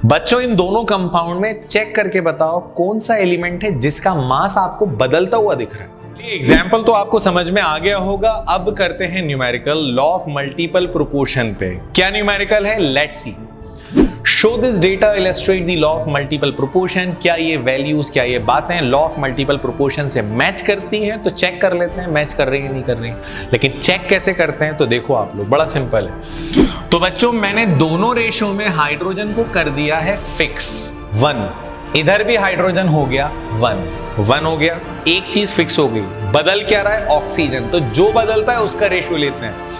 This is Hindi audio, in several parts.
बच्चों इन दोनों कंपाउंड में चेक करके बताओ कौन सा एलिमेंट है जिसका मास आपको बदलता हुआ दिख रहा है। एग्जाम्पल तो आपको समझ में आ गया होगा। अब करते हैं numerical law of multiple proportion पे। क्या न्यूमेरिकल है, let's see. Show this data illustrate the law of multiple proportion. क्या ये वैल्यूज, क्या ये बातें लॉ ऑफ मल्टीपल प्रोपोर्शन से मैच करती हैं? तो चेक कर लेते हैं मैच कर रही है नहीं कर रही। लेकिन चेक कैसे करते हैं तो देखो आप लोग, बड़ा सिंपल है। तो बच्चों मैंने दोनों रेशो में हाइड्रोजन को कर दिया है फिक्स 1। इधर भी हाइड्रोजन हो गया 1 हो गया। एक चीज फिक्स हो गई, बदल क्या रहा है, ऑक्सीजन। तो जो बदलता है उसका रेशो लेते हैं।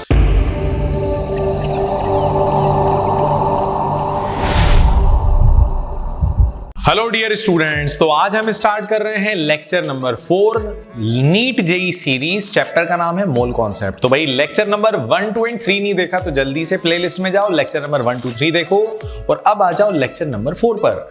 हेलो डियर स्टूडेंट्स, तो आज हम स्टार्ट कर रहे हैं lecture number 4 NEET JEE series. Chapter का नाम है मोल कॉन्सेप्ट। तो भाई लेक्चर नंबर 1, 2 एंड 3 नहीं देखा तो जल्दी से प्लेलिस्ट में जाओ, लेक्चर नंबर 1, 2, 3 देखो और अब आ जाओ लेक्चर नंबर 4 पर।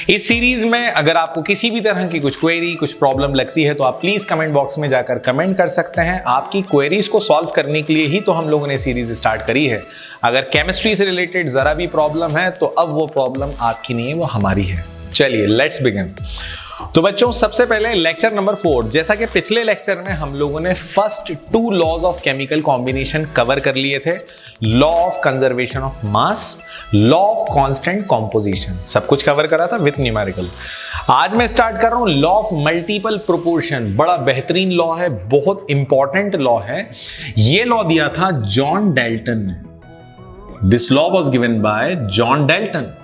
इस सीरीज में अगर आपको किसी भी तरह की कुछ क्वेरी, कुछ प्रॉब्लम लगती है तो आप प्लीज कमेंट बॉक्स में जाकर कमेंट कर सकते हैं। आपकी क्वेरीज को सॉल्व करने के लिए ही तो हम लोगों ने सीरीज स्टार्ट करी है। अगर केमिस्ट्री से रिलेटेड जरा भी प्रॉब्लम है तो अब वो प्रॉब्लम आपकी नहीं है, वो हमारी है। चलिए लेट्स बिगिन। तो बच्चों सबसे पहले लेक्चर नंबर 4, जैसा कि पिछले लेक्चर में हम लोगों ने first 2 laws of chemical combination cover कर लिए थे। Law of conservation of mass, law of constant composition, सब कुछ कवर करा था विथ न्यूमेरिकल। आज मैं स्टार्ट कर रहा हूं लॉ ऑफ मल्टीपल प्रोपोर्शन। बड़ा बेहतरीन लॉ है, बहुत इंपॉर्टेंट लॉ है। यह लॉ दिया था जॉन डाल्टन ने। This law was given by John Dalton.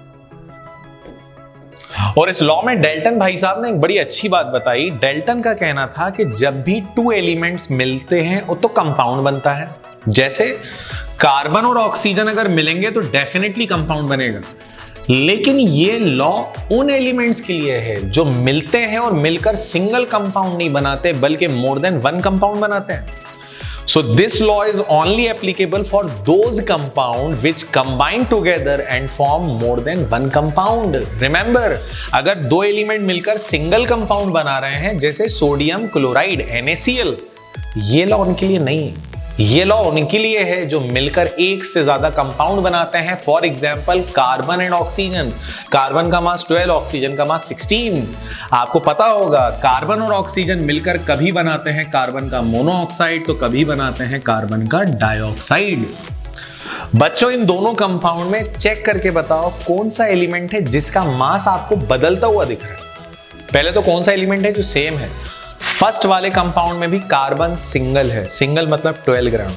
और इस लॉ में डाल्टन भाई साहब ने एक बड़ी अच्छी बात बताई। डाल्टन का कहना था कि जब भी 2 एलिमेंट्स मिलते हैं वो तो कंपाउंड बनता है। जैसे कार्बन और ऑक्सीजन अगर मिलेंगे तो डेफिनेटली कंपाउंड बनेगा। लेकिन ये लॉ उन एलिमेंट्स के लिए है जो मिलते हैं और मिलकर सिंगल कंपाउंड नहीं बनाते बल्कि मोर देन 1 कंपाउंड बनाते हैं। So this law is only applicable for those compound which combine together and form more than 1 compound. Remember, अगर 2 एलिमेंट मिलकर सिंगल कंपाउंड बना रहे हैं जैसे सोडियम क्लोराइड NaCl, ये लॉ उनके लिए नहीं है। ये लॉ उनके लिए है जो मिलकर एक से ज्यादा कंपाउंड बनाते हैं। For example carbon and oxygen. Carbon का मास 12, ऑक्सीजन का मास 16। आपको पता होगा कार्बन और ऑक्सीजन मिलकर कभी बनाते हैं कार्बन का मोनोऑक्साइड तो कभी बनाते हैं कार्बन का डाइऑक्साइड। बच्चों इन दोनों कंपाउंड में चेक करके बताओ कौन सा एलिमेंट है जिसका मास आपको बदलता हुआ दिख रहा है। पहले तो कौन सा एलिमेंट है जो सेम है। फर्स्ट वाले कंपाउंड में भी कार्बन सिंगल है, सिंगल मतलब 12 ग्राम।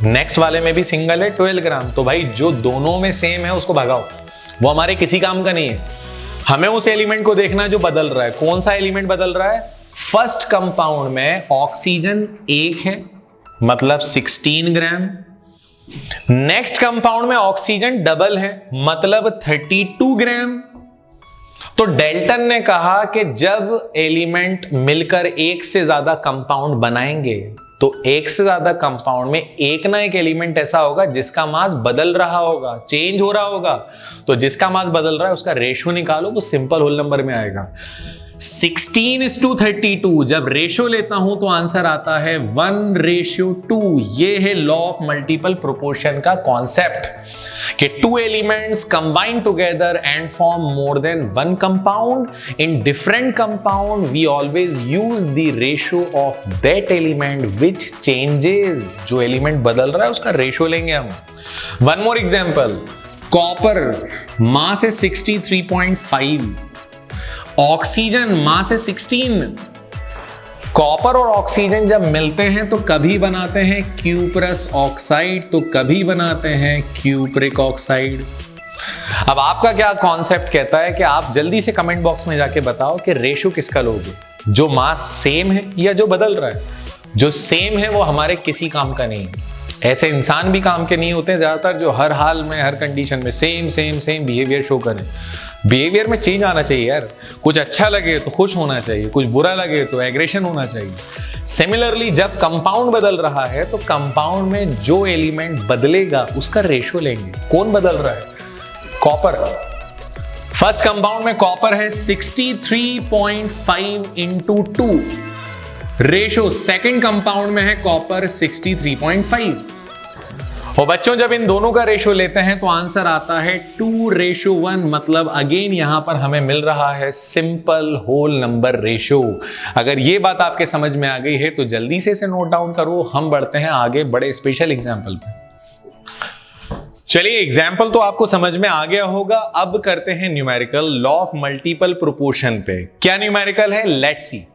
नेक्स्ट वाले में भी सिंगल है 12 ग्राम। तो भाई जो दोनों में सेम है उसको भगाओ, वो हमारे किसी काम का नहीं है। हमें उस एलिमेंट को देखना है जो बदल रहा है। कौन सा एलिमेंट बदल रहा है? फर्स्ट कंपाउंड में ऑक्सीजन 1 है मतलब 16 ग्राम। नेक्स्ट कंपाउंड में ऑक्सीजन डबल है मतलब 32 ग्राम। तो डाल्टन ने कहा कि जब एलिमेंट मिलकर एक से ज्यादा कंपाउंड बनाएंगे तो एक से ज्यादा कंपाउंड में एक ना एक एलिमेंट ऐसा होगा जिसका मास बदल रहा होगा, चेंज हो रहा होगा। तो जिसका मास बदल रहा है उसका रेशो निकालो, वो सिंपल होल नंबर में आएगा। 16:32 जब रेशो लेता हूं तो आंसर आता है 1:2। ये है लॉ ऑफ मल्टीपल प्रोपोर्शन का कॉन्सेप्ट कि 2 elements combine together and form more than 1 compound. In different compound we always use the ratio of that element which changes. जो एलिमेंट बदल रहा है उसका रेशो लेंगे हम। One more example, copper mass है 63.5, ऑक्सीजन मास है 16। कॉपर और ऑक्सीजन जब मिलते हैं तो कभी बनाते हैं क्यूप्रस ऑक्साइड तो कभी बनाते हैं क्यूप्रिक ऑक्साइड। अब आपका क्या कॉन्सेप्ट कहता है कि आप जल्दी से कमेंट बॉक्स में जाके बताओ कि रेशो किसका लोगे, जो मास सेम है या जो बदल रहा है। जो सेम है वो हमारे किसी काम का नहीं है। ऐसे इंसान भी काम के नहीं होते ज्यादातर जो हर हाल में हर कंडीशन में same same same behaviour show करें। बिहेवियर में चेंज आना चाहिए यार। कुछ अच्छा लगे तो खुश होना चाहिए, कुछ बुरा लगे तो एग्रेशन होना चाहिए। सिमिलरली जब कंपाउंड बदल रहा है तो कंपाउंड में जो एलिमेंट बदलेगा उसका रेशो लेंगे। कौन बदल रहा है? कॉपर। फर्स्ट कंपाउंड में कॉपर है 63.5 into 2 रेशो। सेकेंड कंपाउंड में है कॉपर 63.5 और बच्चों जब इन दोनों का रेशो लेते हैं तो आंसर आता है 2:1, मतलब अगेन यहां पर हमें मिल रहा है सिंपल होल नंबर रेशो। अगर ये बात आपके समझ में आ गई है तो जल्दी से इसे नोट डाउन करो। हम बढ़ते हैं आगे बड़े स्पेशल एग्जाम्पल पे। चलिए एग्जाम्पल तो आपको समझ में आ गया होगा, अब करते हैं numerical law of multiple proportion पे। क्या न्यूमेरिकल है, लेट्स सी।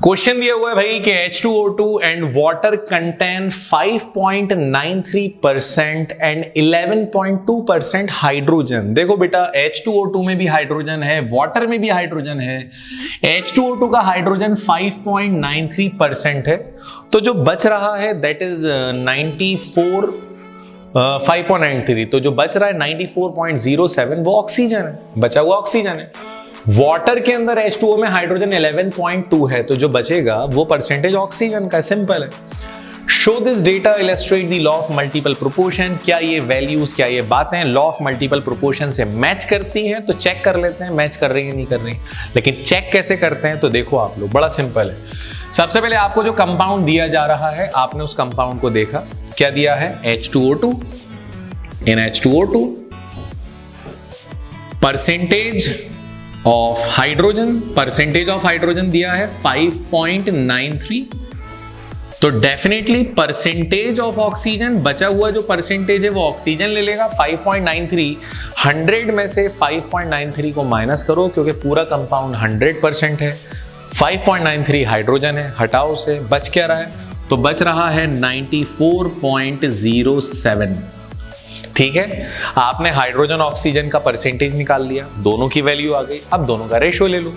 क्वेश्चन दिया हुआ है भाई कि H2O2 and water contain 5.93% and 11.2% hydrogen. देखो बेटा H2O2 में भी हाइड्रोजन है, वाटर में भी हाइड्रोजन है। H2O2 का हाइड्रोजन 5.93% है, तो जो बच रहा है दैट इज 5.93, तो जो बच रहा है 94.07 वो ऑक्सीजन है, बचा हुआ ऑक्सीजन है। वाटर के अंदर H2O में हाइड्रोजन 11.2 है, तो जो बचेगा वो परसेंटेज ऑक्सीजन का, सिंपल है। Show this data illustrate the law of multiple proportion. क्या ये वैल्यूज, क्या ये बातें लॉ ऑफ मल्टीपल प्रोपोर्शन से मैच करती हैं? तो चेक कर लेते हैं मैच कर रही है नहीं कर रही। लेकिन चेक कैसे करते हैं तो देखो आप लोग, बड़ा सिंपल है। सबसे पहले आपको जो कंपाउंड दिया जा रहा है, आपने उस कंपाउंड को देखा, क्या दिया है H2O2। In H2O2 percentage of hydrogen दिया है 5.93, तो डेफिनेटली परसेंटेज ऑफ ऑक्सीजन, बचा हुआ जो परसेंटेज है वो ऑक्सीजन ले लेगा 5.93। 100 में से 5.93 को माइनस करो क्योंकि पूरा कंपाउंड 100% है। 5.93 हाइड्रोजन है, हटाओ उसे, बच क्या रहा है? तो बच रहा है 94.07। ठीक है, आपने हाइड्रोजन ऑक्सीजन का परसेंटेज निकाल लिया, दोनों की वैल्यू आ गई। अब दोनों का रेशो ले लो।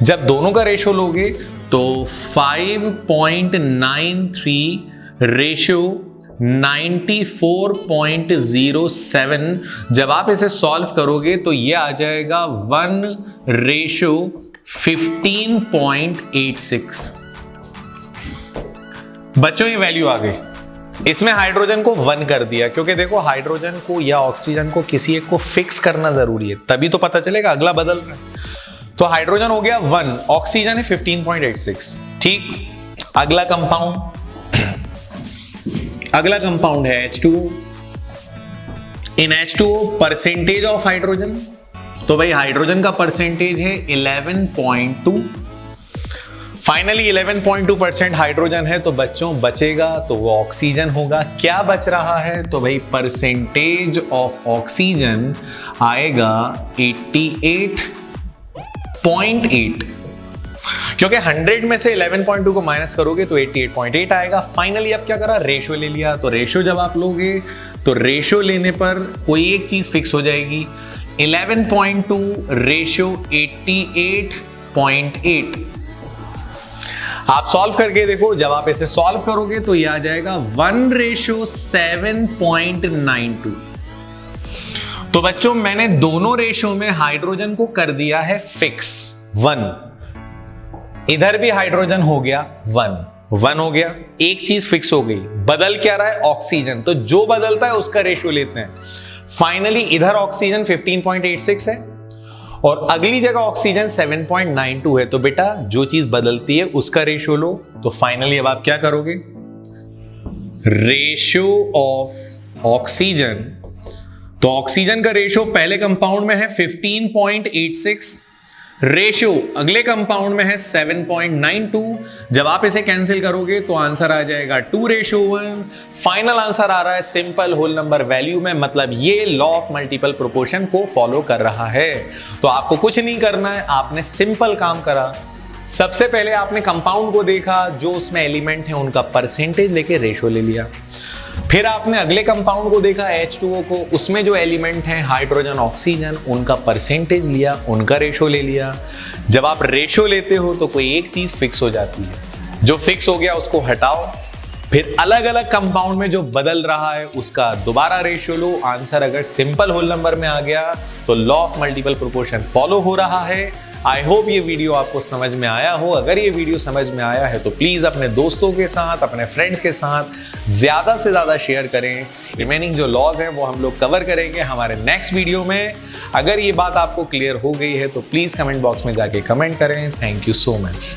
जब दोनों का रेशो लोगे तो 5.93 रेशो 94.07, जब आप इसे सॉल्व करोगे तो ये आ जाएगा 1:15.86। बच्चों ये वैल्यू आ गई। इसमें हाइड्रोजन को 1 कर दिया क्योंकि देखो हाइड्रोजन को या ऑक्सीजन को किसी एक को फिक्स करना जरूरी है, तभी तो पता चलेगा अगला बदल रहा है। तो हाइड्रोजन हो गया 1, ऑक्सीजन है 15.86। ठीक, अगला कंपाउंड है H2O। In H2O percentage of hydrogen, तो भाई हाइड्रोजन का परसेंटेज है 11.2। फाइनली 11.2% हाइड्रोजन है, तो बच्चों बचेगा तो वो ऑक्सीजन होगा। क्या बच रहा है? तो भाई परसेंटेज ऑफ ऑक्सीजन आएगा 88.8, क्योंकि 100 में से 11.2 को माइनस करोगे तो 88.8 आएगा। फाइनली अब क्या करा, रेशो ले लिया। तो रेशो जब आप लोगे तो रेशो लेने पर कोई एक चीज फिक्स हो जाएगी। 11.2 रेशो 88.8। आप सॉल्व करके देखो, जब आप इसे सॉल्व करोगे तो ये आ जाएगा 1:7.92। तो बच्चों मैंने दोनों रेशो में हाइड्रोजन को कर दिया है फिक्स 1। इधर भी हाइड्रोजन हो गया 1 हो गया, एक चीज फिक्स हो गई। बदल क्या रहा है? ऑक्सीजन। तो जो बदलता है उसका रेशो लेते हैं। फाइनली इधर ऑक्सीजन 15.86 है और अगली जगह ऑक्सीजन 7.92 है। तो बेटा जो चीज बदलती है उसका रेशो लो। तो फाइनली अब आप क्या करोगे? रेशो ऑफ ऑक्सीजन, तो ऑक्सीजन का रेशो पहले कंपाउंड में है 15.86, रेशो अगले कंपाउंड में है 7.92। जब आप इसे कैंसिल करोगे तो आंसर आ जाएगा 2:1। फाइनल आंसर आ रहा है सिंपल होल नंबर वैल्यू में, मतलब ये लॉ ऑफ मल्टीपल प्रोपोर्शन को फॉलो कर रहा है। तो आपको कुछ नहीं करना है, आपने सिंपल काम करा। सबसे पहले आपने कंपाउंड को देखा, जो उसमें एलिमेंट है उनका परसेंटेज लेके रेशो ले लिया। फिर आपने अगले कंपाउंड को देखा H2O को, उसमें जो एलिमेंट हैं हाइड्रोजन ऑक्सीजन, उनका परसेंटेज लिया, उनका रेशो ले लिया। जब आप रेशो लेते हो तो कोई एक चीज फिक्स हो जाती है, जो फिक्स हो गया उसको हटाओ। फिर अलग अलग कंपाउंड में जो बदल रहा है उसका दोबारा रेशो लो। आंसर अगर सिंपल होल नंबर में आ गया तो law of multiple proportion follow हो रहा है। आई होप ये वीडियो आपको समझ में आया हो। अगर ये वीडियो समझ में आया है तो प्लीज अपने दोस्तों के साथ, अपने फ्रेंड्स के साथ ज्यादा से ज्यादा शेयर करें। रिमेनिंग जो लॉज हैं वो हम लोग कवर करेंगे हमारे नेक्स्ट वीडियो में। अगर ये बात आपको क्लियर हो गई है तो प्लीज कमेंट बॉक्स में जाके कमेंट करें। Thank you so much.